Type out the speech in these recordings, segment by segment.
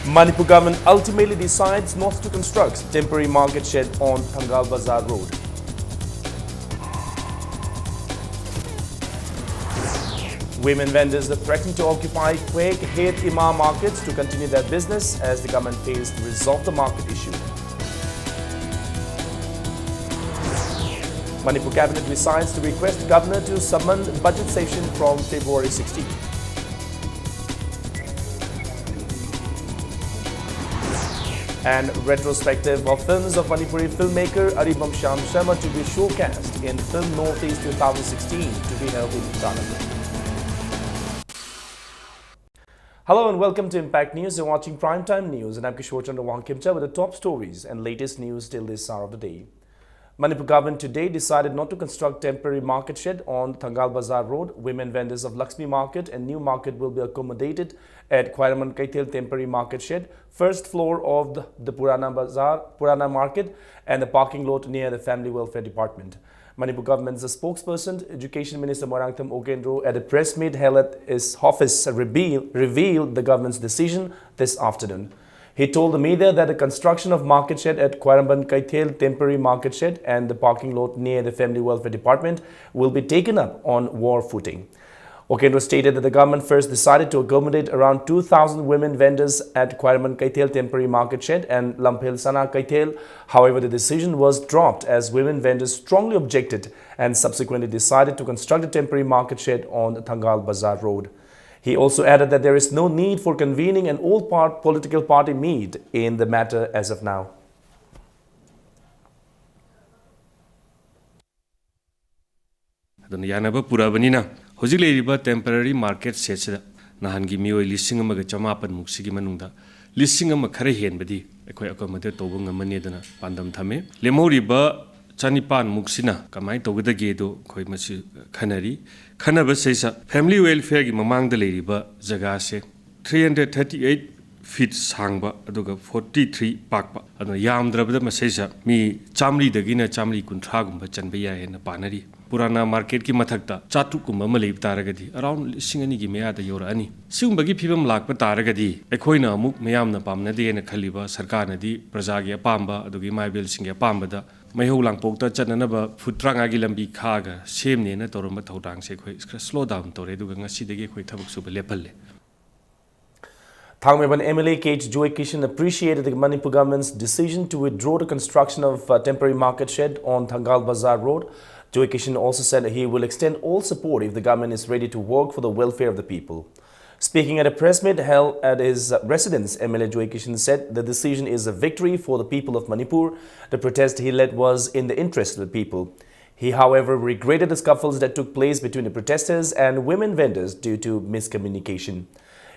Manipur government ultimately decides not to construct temporary market shed on Thangal Bazar Road. Women vendors are threatening to occupy Quaig Head Imam markets to continue their business as the government fails to resolve the market issue. Manipur cabinet decides to request governor to summon budget session from February 16. And retrospective of films of Manipuri filmmaker Aribam Shyam Sharma to be showcased in Film Northeast 2016 to be held in Uttarakhand. Hello and welcome to Impact News. You're watching Primetime News and I'm Kishore Chandra Wankimcha with the top stories and latest news till this hour of the day. Manipur government today decided not to construct temporary market shed on Thangal Bazar Road. Women vendors of Lakshmi Market and New Market will be accommodated at Khwairaman Kaithel temporary market shed, first floor of the Purana Market and the parking lot near the Family Welfare Department. Manipur government's spokesperson, Education Minister Moirangtham Okenro, at a press meet held at his office revealed the government's decision this afternoon. He told the media that the construction of market shed at Khwairaman Kaithel temporary market shed and the parking lot near the Family Welfare Department will be taken up on war footing. Okenro stated that the government first decided to accommodate around 2,000 women vendors at Khwairaman Kaithel temporary market shed and Lamphel Sana Kaithel. However, the decision was dropped as women vendors strongly objected and subsequently decided to construct a temporary market shed on Thangal Bazar Road. He also added that there is no need for convening an all-part political party meet in the matter as of now. Yanaba Purabanina, Hoziliba temporary market sets Nahangi Mio Lissingam Chamapan Muxigi Manunda, Lissingam Karahian Bedi, accommodated Tobunga Manedana, Pandam Tame, Lemoriba. Chanipan Muxina, Kamai Togada Gedo, Koimasi Canary, Canaba says family welfare Mamang the lady, but Zagase 338 feet Sangba, Adoga 43 Pakpa, and the Yam Drabda Masesa, me Chamli the Gina Chamli Kuntragum, Chanbaya and the Panari. Purana market ki mathakta chatukum malib taragadi around singani gi meya da yorani siumbagi phibam lakpa taragadi ekhoina amuk meyam na pamna de na khaliba sarkar na di praja gi apamba adugi maibel sing gi apamba da maihau langpokta chananaba futranga gi lambi khaga semne na toramba thodang se khoi slow down tore duga ngasi degi khoi thabuk suba lepalle. Thangmaiban MLA K.H. Joy Kishan appreciated the Manipur government's decision to withdraw the construction of a temporary market shed on Thangal Bazar Road. Joy Kishan also said he will extend all support if the government is ready to work for the welfare of the people. Speaking at a press meet held at his residence, MLA Joy Kishan said the decision is a victory for the people of Manipur. The protest he led was in the interest of the people. He, however, regretted the scuffles that took place between the protesters and women vendors due to miscommunication.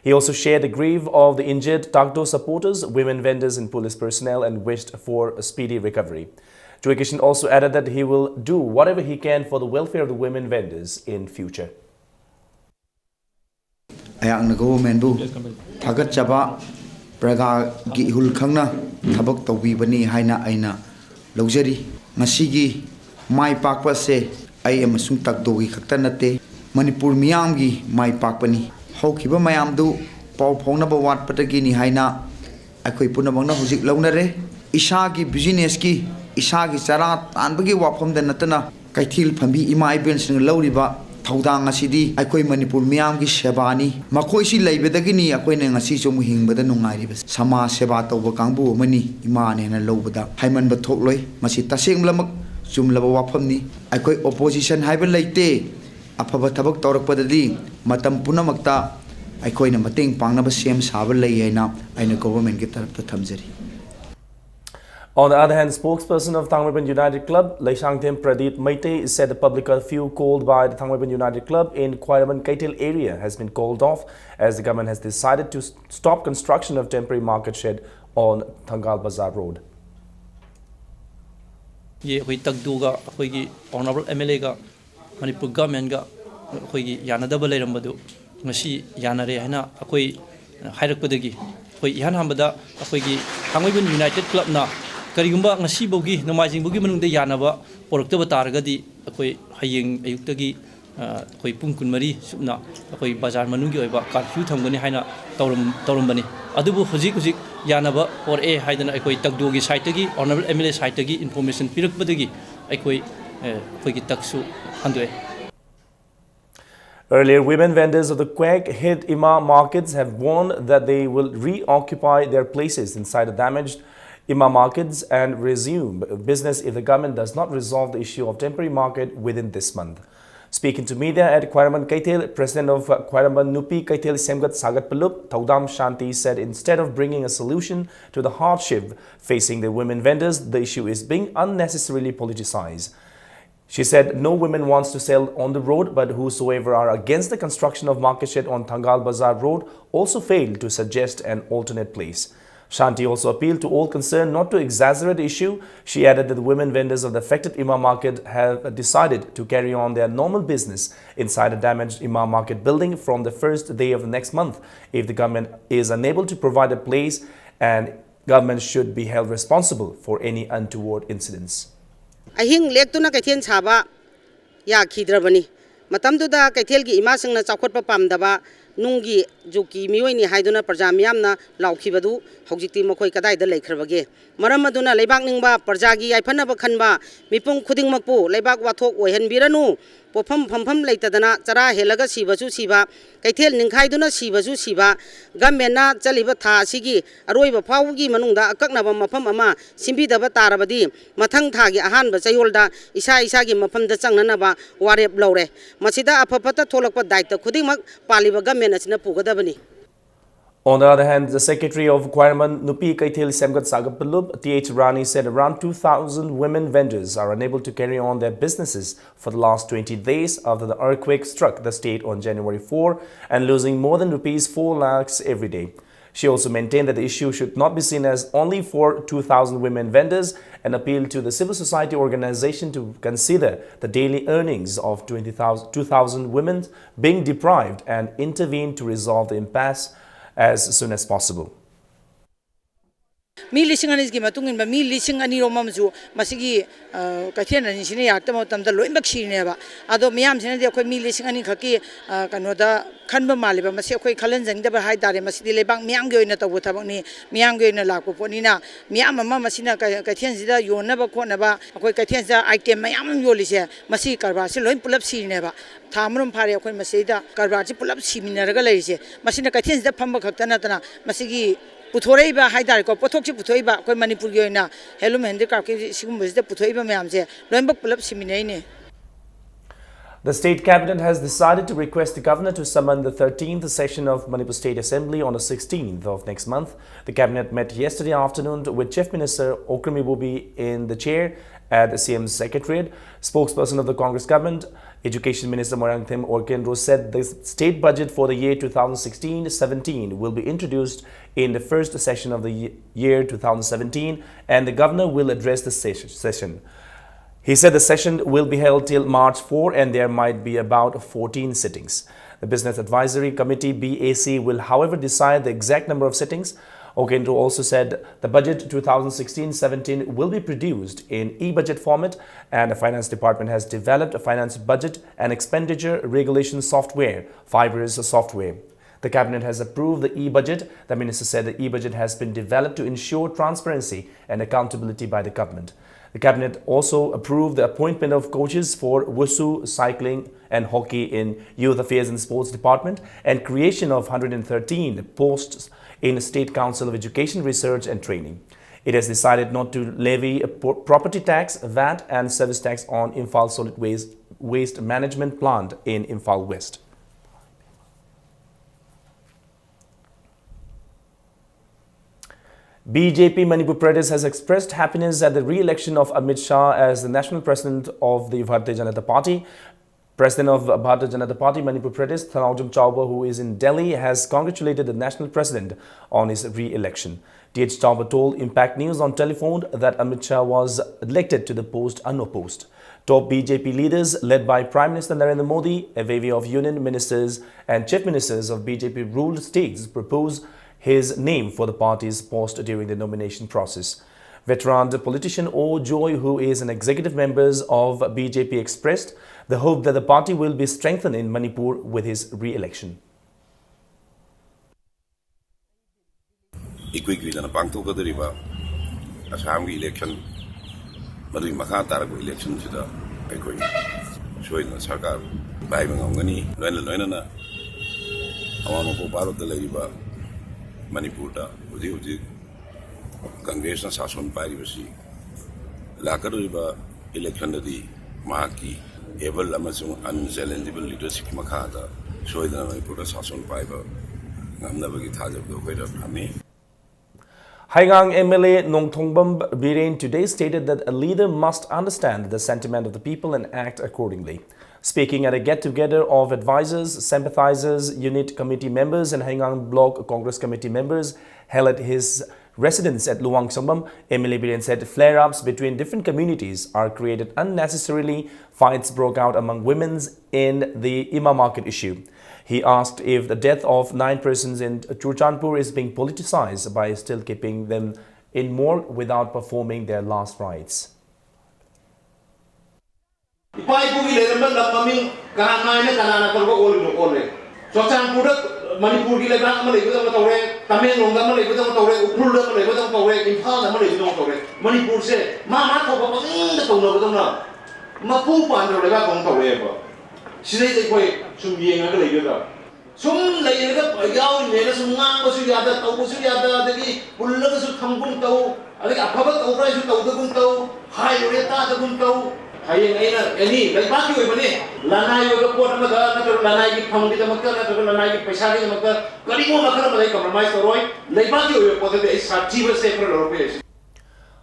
He also shared the grief of the injured Takdo supporters, women vendors and police personnel and wished for a speedy recovery. Joy Kishan also added that he will do whatever he can for the welfare of the women vendors in future. Ayang na government bu thagat chaba praga gi hul khangna thabak tawbi bani haina aina lojari ngasi gi mai pakpa se ai amasung takdo gi khakta nate Manipur miyam gi mai pakpani haukiba mayam du paw phongna ba wat patagi ni haina akhoi punamang na hujik launare isa gi business ki Ishagi Sara and Bagi Wapom the Natana, Kaitil Pambi Ima Ibens and Loriba, Taudang Asidi, Akoi Manipur Miamgi Shabani, Makoisi Labedagini, Aquaning Asisum Hing, but the Nungaribus, Sama Sebato Wakambu, Mani, Iman and Lobada, Hyman Batoloi, Masita Sing Lamak, Zum Lawapomni, Akoi opposition Hyber Late, Apabatabak Torpadadi, Matam Punamakta, Akoi Namating Panaba Siem Sabalay, and a government get up the Tamzeri. On the other hand, spokesperson of Thangmaiban United Club, Laishangthem Pradeep Maite, said the public curfew called by the Thangmaiban United Club in Khwairaman Kaithel area has been called off as the government has decided to stop construction of temporary market shed on Thangal Bazar Road. Ye hui takduga hui honorable MLA ga Manipur government ga hui yanadaba leirambadu ngasi yanare haina akoi hairakpadagi hui ihan hambada akoi gi Thangmaiban United Club na Karigumba ngasi bogi nomajing bogi manungde yanaba poraktaba taragadi akoi haying ayuktagi ꯑꯩꯈꯣꯏ ꯄꯨꯡ 12 ꯁꯨꯞꯅ ꯑꯩꯈꯣꯏ ꯕꯖꯥꯔ ꯃꯅꯨꯡꯒꯤ ꯑꯣꯏꯕ curfew ꯊꯝꯒꯅꯤ ꯍꯥꯏꯅ ꯇꯧꯔꯝꯕꯅꯤ ꯑꯗꯨꯕꯨ ꯍꯧꯖꯤꯛ ꯌꯥꯅꯕ ꯄꯣꯔꯛꯑꯦ ꯍꯥꯏꯗꯅ ꯑꯩꯈꯣꯏ ꯇꯒꯗꯣꯒꯤ ꯁꯥꯏꯠꯇꯒꯤ ꯑꯣꯅꯔꯦꯕꯜ MLA ꯁꯥꯏꯠꯇꯒꯤ ꯏꯟꯐꯣꯔꯃꯦꯁꯟ ꯄꯤꯔꯛꯄꯗꯒꯤ ꯑꯩꯈꯣꯏꯒꯤ ꯇꯛꯁꯨ ꯍꯟꯗꯣꯛꯑꯦ. Earlier, women vendors of the quake-hit Ima markets have warned that they will reoccupy their places inside the damaged Ima markets and resume business if the government does not resolve the issue of temporary market within this month. Speaking to media at Khwairaman Kaithel, President of Khwairaman Nupi Kaithel Semgat Sagat Palup, Thaudam Shanti said instead of bringing a solution to the hardship facing the women vendors, the issue is being unnecessarily politicized. She said no woman wants to sell on the road, but whosoever are against the construction of market shed on Thangal Bazar Road also failed to suggest an alternate place. Shanti also appealed to all concerned not to exaggerate the issue. She added that the women vendors of the affected Ima market have decided to carry on their normal business inside a damaged Ima market building from the first day of the next month. If the government is unable to provide a place, and government should be held responsible for any untoward incidents. Ahing lektuna kaithel chaba ya khidrabani matamduda kaithel gi imasingna chawkhotpa pamdaba nungi juki miyoini haiduna parja miyamna laukhibadu hojikti mokoi kadai da leikhrabage maram aduna leibak ningba parja gi yaifannaba khanba mipung khudingmakpu leibak wathok oihanbiranu pofam phampham leitadana chara helaga sibasu siba kaithel ningkhaiduna sibasu siba government na chaliba tha asigi aroiba phawgi manungda akaknaba mafam ama simbidaba tarabadi mathang thagi ahanba chayolda isa gi mafamda changnanaba warep lawre masida aphapata tholakpa daita khudingmak paliba government asina pugadabani. On the other hand, the Secretary of Khwairaman Nupi Kaithel Semgat Sagat Palup, T.H. Rani, said around 2,000 women vendors are unable to carry on their businesses for the last 20 days after the earthquake struck the state on January 4 and losing more than rupees 4 lakhs every day. She also maintained that the issue should not be seen as only for 2,000 women vendors and appealed to the civil society organization to consider the daily earnings of 2,000 women being deprived and intervene to resolve the impasse as soon as possible. Mi lising anis gi matung in ba mi lising ani romam ju masigi kaithen ani sine yak tam tam da loimak sine ba ado miyam sine de khoi mi lising ani khaki kanoda khanba maliba masi khoi khalan jang da ba hai dare masi de lebang miyam ge oina tabu thabak ni miyam ge oina lakpo poni na miyam ama masina kaithen sida yonna ba khona ba khoi kaithen sa item mayam yolise masi karba se loin pulap sine ba thamrum phare khoi masi da karba ji pulap siminaraga leise masina kaithen sida phamba khaktana tana masigi पुथोरेबा हाइदार को पोथोकि पुथोइबा कोइ मणिपुर गी ओइना हेलुम handicraft के सिगुमबसिदा पुथोइबा म्यामसे लोइमबक pull-up सिमिनैने. The State Cabinet has decided to request the Governor to summon the 13th session of Manipur State Assembly on the 16th of next month. The Cabinet met yesterday afternoon with Chief Minister Okremi Bobi in the chair at the CM's Secretariat. Spokesperson of the Congress government, Education Minister Morangthim Orkendro, said the state budget for the year 2016-17 will be introduced in the first session of the year 2017 and the Governor will address the session. He said the session will be held till March 4 and there might be about 14 sittings. The Business Advisory Committee BAC will however decide the exact number of sittings. Orkendro also said the budget 2016-17 will be produced in e-budget format and the Finance Department has developed a finance budget and expenditure regulation software, Fibers software. The Cabinet has approved the e-budget. The Minister said the e-budget has been developed to ensure transparency and accountability by the government. The Cabinet also approved the appointment of coaches for Wushu, cycling and hockey in Youth Affairs and Sports Department and creation of 113 posts in State Council of Education, Research and Training. It has decided not to levy a property tax, VAT and service tax on Imphal Solid Waste Management Plant in Imphal West. BJP Manipur Pradesh has expressed happiness at the re-election of Amit Shah as the National President of the Bharatiya Janata Party. President of Bharatiya Janata Party Manipur Pradesh, Thanawjam Chauba, who is in Delhi, has congratulated the National President on his re-election. T.H. Chauba told Impact News on telephone that Amit Shah was elected to the post unopposed. Top BJP leaders led by Prime Minister Narendra Modi, a wave of union ministers and chief ministers of BJP-ruled states proposed his name for the party's post during the nomination process. Veteran politician O Joy, who is an executive member of BJP, expressed the hope that the party will be strengthened in Manipur with his re-election. Equivalent pangtokadriba Assam election madu makha tarak election sida ekoi soina sarkar bai mangani loina na awano ko bharat da leriba Manipur da uji Congress na sason pari basi lakariba election da di mahaki able amasung unchallengeable leadership makha da soina Manipur da sason pai ba ngamna bagi thajab do koida ami. Haigang MLA Nongthongbam Biren today stated that a leader must understand the sentiment of the people and act accordingly. Speaking at a get-together of advisors, sympathizers, unit committee members and Haigang Block Congress committee members held at his residence at Luang Songbam, MLA Biren said flare-ups between different communities are created unnecessarily. Fights broke out among women in the Ima market issue. He asked if the death of 9 persons in Churchandpur is being politicized by still keeping them in morgue without performing their last rites. Sum layer yaw nera sunga basu yada tau basu yada dagi pulla basu thambun tau adagi aphabat tau pra su tau dagun tau hai oreta dagun tau hai aina any lai ba ki oi bane lanai yo ko na ga na lanai ki phang ki damakka na lanai ki paisa ki damakka kali mo makara malai compromise toroi lai ba ki oi ko de sachi ba se pro rupees.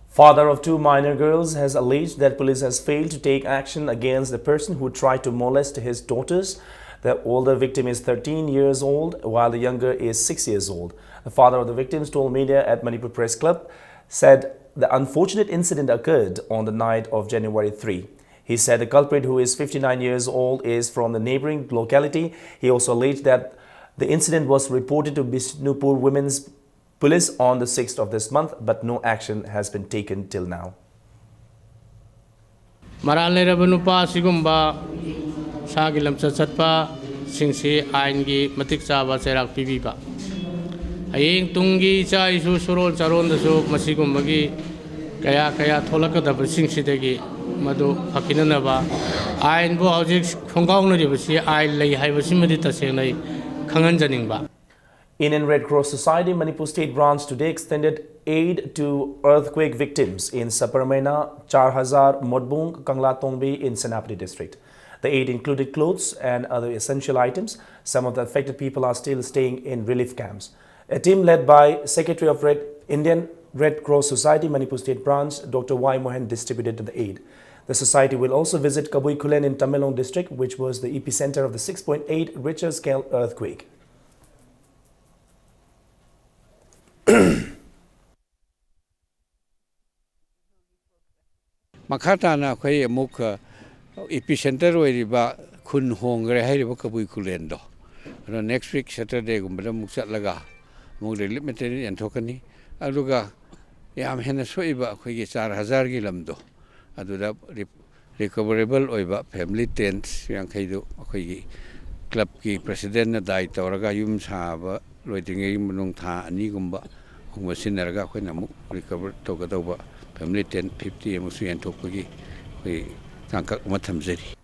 Father of 2 minor girls has alleged that police has failed to take action against the person who tried to molest his daughters. The older victim is 13 years old, while the younger is 6 years old. The father of the victims told media at Manipur Press Club said the unfortunate incident occurred on the night of January 3. He said the culprit, who is 59 years old, is from the neighboring locality. He also alleged that the incident was reported to Bishnupur Women's Police on the 6th of this month, but no action has been taken till now. Sagi lamsa chatpa singsi aingi matik chaba cherak pibiba ayeng tungi cha isu surol charon dasu masigum magi kaya tholakadaba singsidagi madu phakinanaba ain bu hojik khongaungna basi ain lei haibasi madi tasenai khanganjaningba. Indian Red Cross Society Manipur State Branch today extended aid to earthquake victims in Saparamena, Charhazar, Modbung, Kangla Tongbi in Senapati district. The aid included clothes and other essential items. Some of the affected people are still staying in relief camps. A team led by Secretary of Indian Red Cross Society Manipur State Branch, Dr. Y. Mohan, distributed the aid. The society will also visit Kabui Kulen in Tamenglong district, which was the epicenter of the 6.8 Richter scale earthquake. Makhatana khoi amuk epicenter oiriba khun hongre hairiba Kabui Kulen do. Next week Saturday gumbada muk chatlaga muk relief material enthokani aduga yam hena soiba khoigi 4000 gi lamdo aduda recoverable oiba family tents yang khaidu khoigi club ki president na dai toraga yum saba loidingai munung tha ani gumba hungwa sinaraga khoina muk recover togadauba family tent 50 amusu enthokagi khoi tangkak mathamjeri.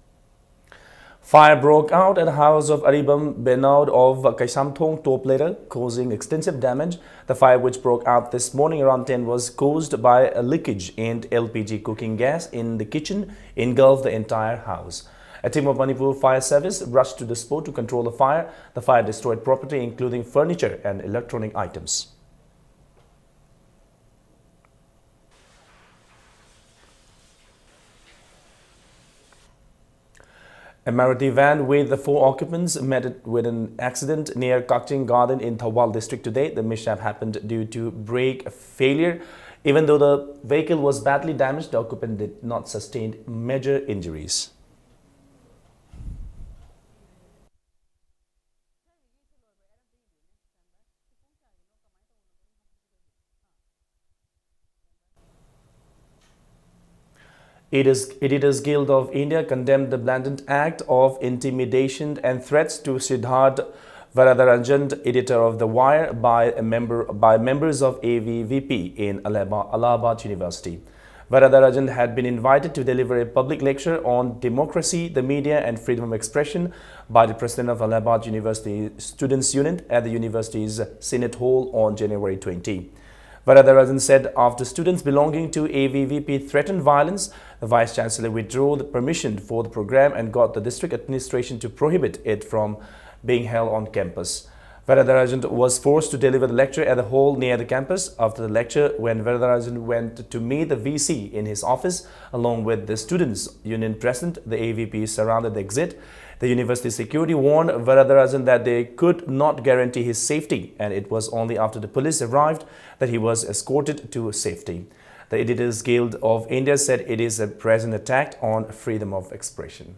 Fire broke out at the house of Aribam Benaud of Kaisamthong top later, causing extensive damage. The fire, which broke out this morning around 10, was caused by a leakage in LPG cooking gas in the kitchen, engulfed the entire house. A team of Manipur Fire Service rushed to the spot to control the fire. The fire destroyed property including furniture and electronic items. A Maruti van with the 4 occupants met with an accident near Kakching Garden in Thawal district today. The mishap happened due to brake failure. Even though the vehicle was badly damaged, the occupant did not sustain major injuries. Editors Guild of India condemned the blatant act of intimidation and threats to Siddharth Varadarajan, editor of The Wire, by members of AVVP in Allahabad University. Varadarajan had been invited to deliver a public lecture on democracy, the media and freedom of expression by the president of Allahabad University Students' Unit at the university's Senate Hall on January 20. Varadarajan said after students belonging to AVVP threatened violence, the Vice Chancellor withdrew the permission for the program and got the district administration to prohibit it from being held on campus. Varadarajan was forced to deliver the lecture at the hall near the campus. After the lecture, when Varadarajan went to meet the VC in his office along with the Students' Union president, the AVP surrounded the exit. The university security warned Varadarajan that they could not guarantee his safety, and it was only after the police arrived that he was escorted to safety. The Editors Guild of India said it is a present attack on freedom of expression.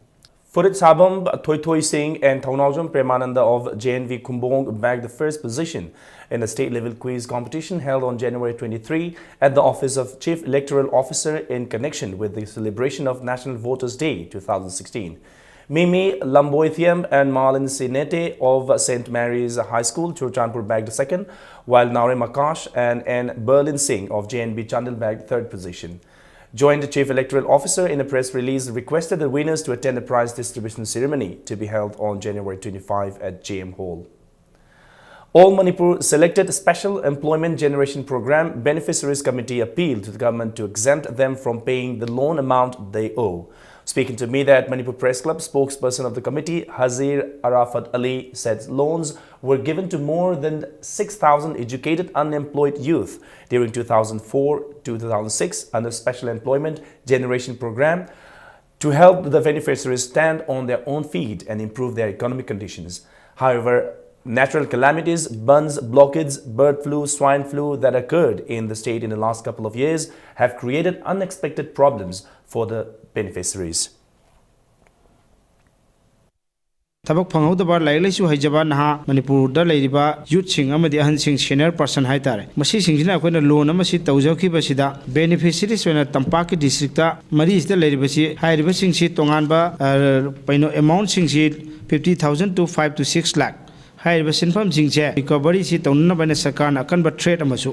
Furit Sabam Thoy Singh and Thaunaujam Premananda of JNV Kumbong bagged the first position in the state-level quiz competition held on January 23 at the office of Chief Electoral Officer in connection with the celebration of National Voters' Day 2016. Mimi Lamboithiam and Marlon Sinete of St. Mary's High School, Churchandpur, bagged second, while Naure Makash and N. Berlin Singh of JNB Chandel bagged third position. Joint Chief Electoral Officer in a press release requested the winners to attend the prize distribution ceremony to be held on January 25 at JM Hall. All Manipur Selected Special Employment Generation Program Beneficiaries Committee appealed to the government to exempt them from paying the loan amount they owe. Speaking to media at Manipur Press Club, spokesperson of the committee, Hazir Arafat Ali, said loans were given to more than 6,000 educated unemployed youth during 2004 to 2006 under Special Employment Generation Program to help the beneficiaries stand on their own feet and improve their economic conditions. However, natural calamities, bunds, blockades, bird flu, swine flu that occurred in the state in the last couple of years have created unexpected problems for the beneficiaries. ꯊꯕꯛ ꯐꯪꯍꯧꯗꯕ ꯂꯥꯏꯔꯤꯛ ꯂꯥꯏꯁꯨ ꯍꯩꯖꯕ ꯅꯍꯥ ꯃꯅꯤꯄꯨꯔꯗ ꯂꯩꯔꯤꯕ ꯌꯨꯠꯁꯤꯡ ꯑꯃꯗꯤ ꯑꯍꯟꯁꯤꯡ senior person ꯍꯥꯏꯇꯥꯔꯦ ꯃꯁꯤꯁꯤꯡꯁꯤꯅ ꯑꯩꯈꯣꯏꯅ ꯂꯣꯟ ꯑꯃꯁꯤ ꯇꯧꯖꯈꯤꯕꯁꯤꯗ ꯕꯦꯅꯤꯐꯤꯁꯤꯔꯤꯁ ꯑꯣꯏꯅ ꯇꯝꯄꯥꯛꯀꯤ ꯗꯤꯁꯇ꯭ꯔꯤꯛꯇ ꯃꯔꯤꯁꯤꯗ ꯂꯩꯔꯤꯕꯁꯤ ꯍꯥꯏꯔꯤꯕꯁꯤꯡꯁꯤ ꯇꯣꯉꯥꯟꯕ ꯑꯦꯃꯥꯎꯟꯠꯁꯤꯡꯁꯤ 50,000 to 5 to 6 lakh ꯍꯥꯏꯔꯤꯕ ꯁꯤꯟꯐꯝꯁꯤꯡꯁꯦ ꯔꯤꯀꯣꯚꯔꯤꯁꯤ ꯇꯧꯅꯅꯕ ꯁꯔꯀꯥꯔꯅ ꯑꯀꯟꯕ ꯊ꯭ꯔꯦꯠ ꯑꯃꯁꯨ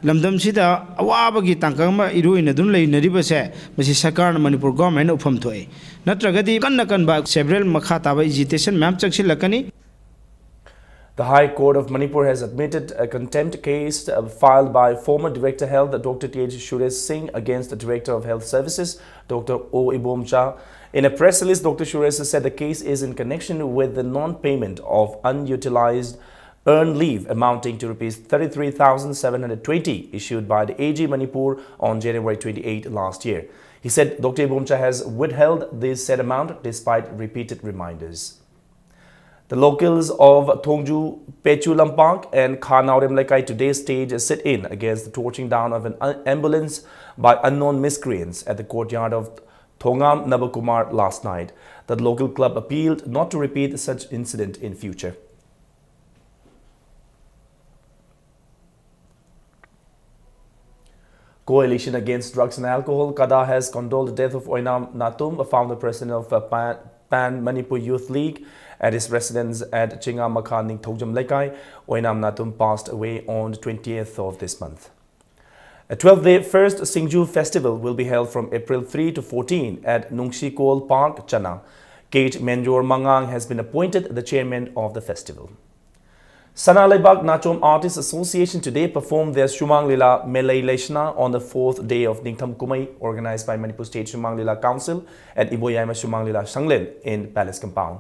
ꯂꯝꯗꯝꯁꯤꯗ ꯑꯋꯥꯕꯒꯤ ꯇꯥꯡꯀꯛ ꯑꯃ ꯏꯔꯣꯏꯅꯗꯨꯅ ꯂꯩꯅꯔꯤꯕꯁꯦ ꯃꯁꯤ ꯁꯔꯀꯥꯔꯅ ꯃꯅꯤꯄꯨꯔ ꯒꯣꯚꯔꯟꯃꯦꯟꯠꯅ ꯎꯐꯝ ꯊꯣꯛꯏ ꯅꯠꯇ꯭ꯔꯒꯗꯤ ꯀꯟꯕ ꯁꯦꯚꯔꯦꯜ ꯃꯈꯥ ꯇꯥꯕ ꯑꯦꯖꯤꯇꯦꯁꯟ ꯃꯌꯥꯝ ꯆꯪꯁꯤꯜꯂꯛꯀꯅꯤ. The High Court of Manipur has admitted a contempt case filed by former Director Health Dr. T.H. Suresh Singh against the Director of Health Services Dr. O. Ibomcha. In a press release, Dr. Suresh said the case is in connection with the non-payment of unutilized earned leave amounting to Rs 33,720 issued by the AG Manipur on January 28 last year. He said Dr. Ibomcha has withheld this said amount despite repeated reminders. The locals of Thongju, Pechu Lampak and Khanaurem Laikai today staged a sit-in against the torching down of an ambulance by unknown miscreants at the courtyard of Thongam Nabakumar last night. The local club appealed not to repeat such incident in future. Coalition Against Drugs and Alcohol, KADA, has condoled the death of Oinam Natum, a founder president of Pan Manipur Youth League, at his residence at Chinga Makhan Ningthojam Laikai. Oinam Natum passed away on the 20th of this month. A 12-day first Singju festival will be held from April 3 to 14 at Nungshikol Park, Chana. Kate Menjor Mangang has been appointed the chairman of the festival. Sana Laibak Nachom Artists Association today performed their Shumang Lila Melay Leshna on the 4th day of Ningtham Kumai, organized by Manipur State Shumang Lila Council at Iboyaima Shumang Lila Shanglen in Palace Compound.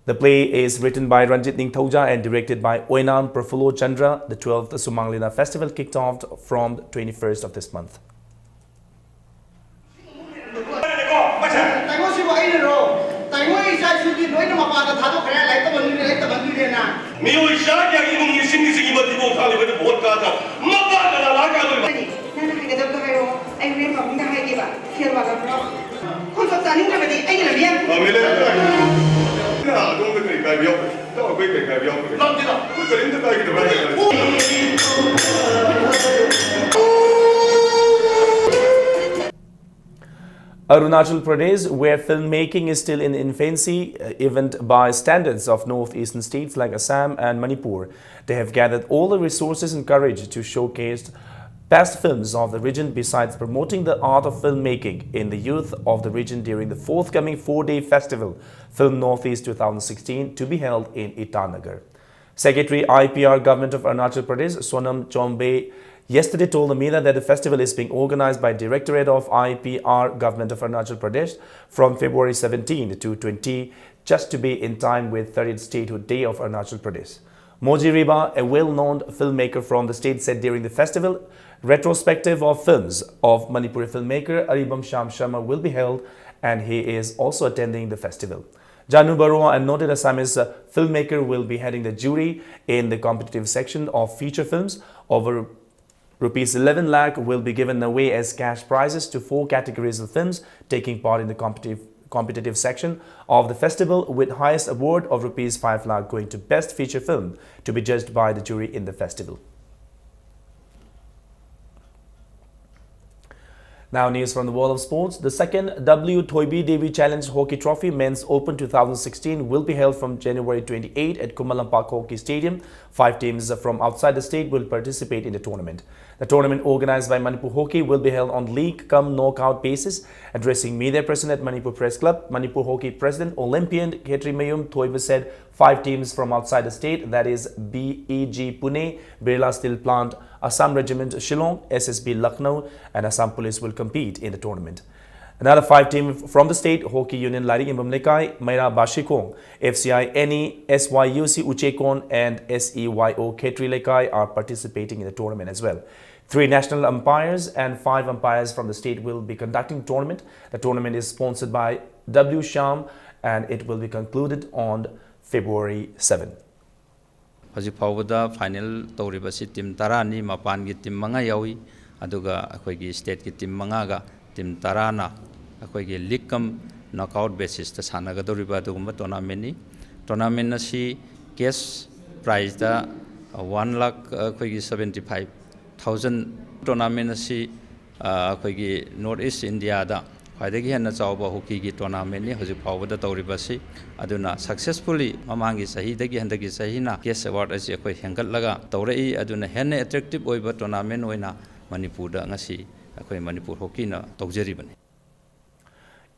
The play is written by Ranjit Ningthauja and directed by Oinam Prafulo Chandra. The 12th Shumang Lila Festival kicked off from the 21st of this month. Arunachal Pradesh, where filmmaking is still in infancy, even by standards of northeastern states like Assam and Manipur, they have gathered all the resources and courage to showcase best films of the region besides promoting the art of filmmaking in the youth of the region during the forthcoming 4-day festival, Film Northeast 2016, to be held in Itanagar. Secretary IPR Government of Arunachal Pradesh, Sonam Chombe, yesterday told the media that the festival is being organized by Directorate of IPR Government of Arunachal Pradesh from February 17 to 20, just to be in time with 30th Statehood Day of Arunachal Pradesh. Moji Riba, a well-known filmmaker from the state, said during the festival, retrospective of films of Manipuri filmmaker Aribam Sham Sharma will be held, and he is also attending the festival. Janu Barua, a noted Assamese filmmaker, will be heading the jury in the competitive section of feature films. Over Rupees 11 lakh will be given away as cash prizes to 4 categories of films taking part in the competitive section of the festival, with highest award of Rupees 5 lakh going to Best Feature Film to be judged by the jury in the festival. Now news from the world of sports. The second W. Thoibi Devi Challenge Hockey Trophy Men's Open 2016 will be held from January 28 at Kumalampak Hockey Stadium. 5 teams from outside the state will participate in the tournament. The tournament, organized by Manipur Hockey, will be held on league-cum-knockout basis. Addressing media person at Manipur Press Club, Manipur Hockey President Olympian Khetri Mayum Thoiba said 5 teams from outside the state, that is BEG Pune, Birla Steel Plant, Assam Regiment Shillong, SSB Lucknow and Assam Police will compete in the tournament. Another 5 teams from the state, Hockey Union Lari Imbam Lekai, Maira Bashikong, FCI NE, SYUC Uchekon and SEYO Khetri Lekai are participating in the tournament as well. 3 national umpires and 5 umpires from the state will be conducting the tournament. The tournament is sponsored by W. Sham and it will be concluded on February 7. Hojik fawbada final tawribasi team tarani mapan gi team manga yawi aduga akhoi gi state gi team manga ga team tarana akhoi gi league cum knockout basis ta sanaga doriba adugumba tournament asi cash prize da 1 lakh akhoi gi 75,000 tournament asi akhoi gi North East India da Khwaidagi henna chawba hockey gi tournament ni hojik fawbada tawribasi aduna successfully mamangi sahi dagi handagi sahi na case award asi akhoi hengat laga tawrei aduna henna attractive oiba tournament oina Manipur da ngasi akhoi Manipur hockey na tawjaribani.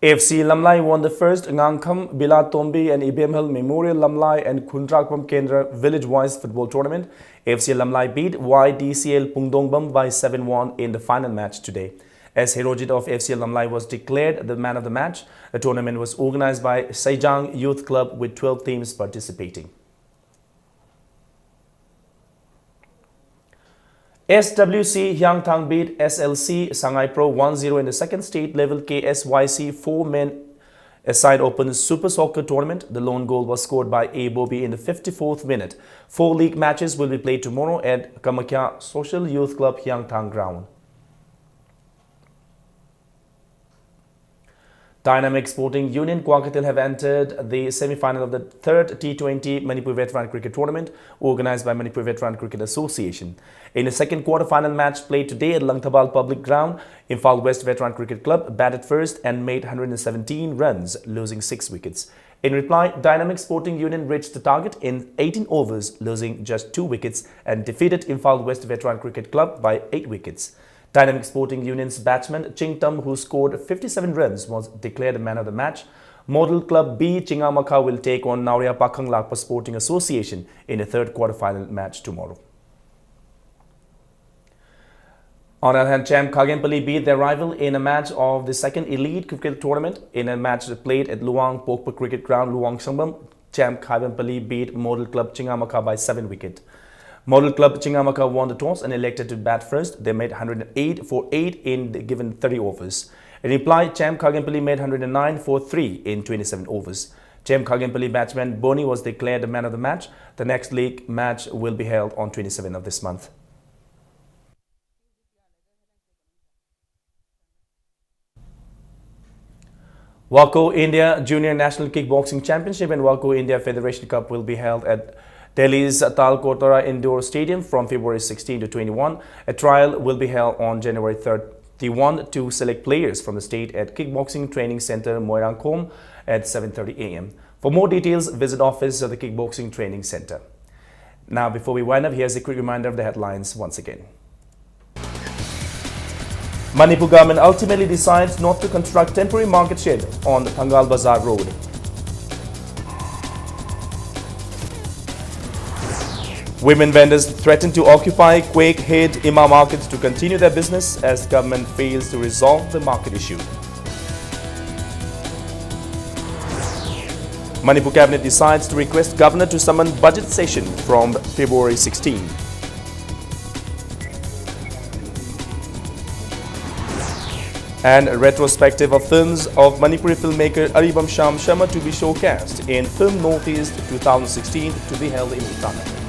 AFC Lamlai won the first Ngangkham, Bilatombi and Ibemhal Memorial Lamlai and Khundrakwam Kendra village-wise football tournament. AFC Lamlai beat YDCL Pungdongbam by 7-1 in the final match today. As Herojit of FC Lamlai was declared the man of the match, the tournament was organized by Saijang Youth Club with 12 teams participating. SWC Hyangthang beat SLC Sangai Pro 1-0 in the second state level KSYC 4-men aside open Super Soccer tournament. The lone goal was scored by A. Bobby in the 54th minute. 4 league matches will be played tomorrow at Kamakya Social Youth Club Hyangthang ground. Dynamic Sporting Union Kwakitil have entered the semi-final of the 3rd T20 Manipur Veteran Cricket Tournament organized by Manipur Veteran Cricket Association. In the second quarter-final match played today at Langthabal Public Ground, Imphal West Veteran Cricket Club batted first and made 117 runs, losing 6 wickets. In reply, Dynamic Sporting Union reached the target in 18 overs, losing just 2 wickets and defeated Imphal West Veteran Cricket Club by 8 wickets. Dynamic Sporting Union's batsman Ching Tam, who scored 57 runs, was declared the man of the match. Model Club B Chingamaka will take on Nauria Pakhang Lakpa Sporting Association in the 3rd quarter-final match tomorrow. On the other hand, Champ Khagenpally beat their rival in a match of the 2nd Elite Cricket Tournament. In a match played at Luang Pokpa Cricket Ground, Luang Sangbam, Champ Khagenpally beat Model Club Chingamaka by 7 wickets. Model Club Chingamaka won the toss and elected to bat first. They made 108 for 8 in the given 30 overs. In reply, Champ Khagenpally made 109 for 3 in 27 overs. Champ Khagenpally batsman Boni was declared the man of the match. The next league match will be held on 27th of this month. Waco India Junior National Kickboxing Championship and Waco India Federation Cup will be held at Delhi's Talkotara Indoor Stadium from February 16 to 21. A trial will be held on January 3rd They want to select players from the state at Kickboxing Training Center, Moirangkom at 7:30 a.m. For more details, visit office of the Kickboxing Training Center. Now, before we wind up, here's a quick reminder of the headlines once again. Manipur government ultimately decides not to construct temporary market shed on the Thangal Bazaar Road. Women vendors threaten to occupy Quake Head Ima markets to continue their business as government fails to resolve the market issue. Manipur cabinet decides to request governor to summon budget session from February 16. And a retrospective of films of Manipuri filmmaker Aribam Sham Sharma to be showcased in Film Northeast 2016 to be held in Italy.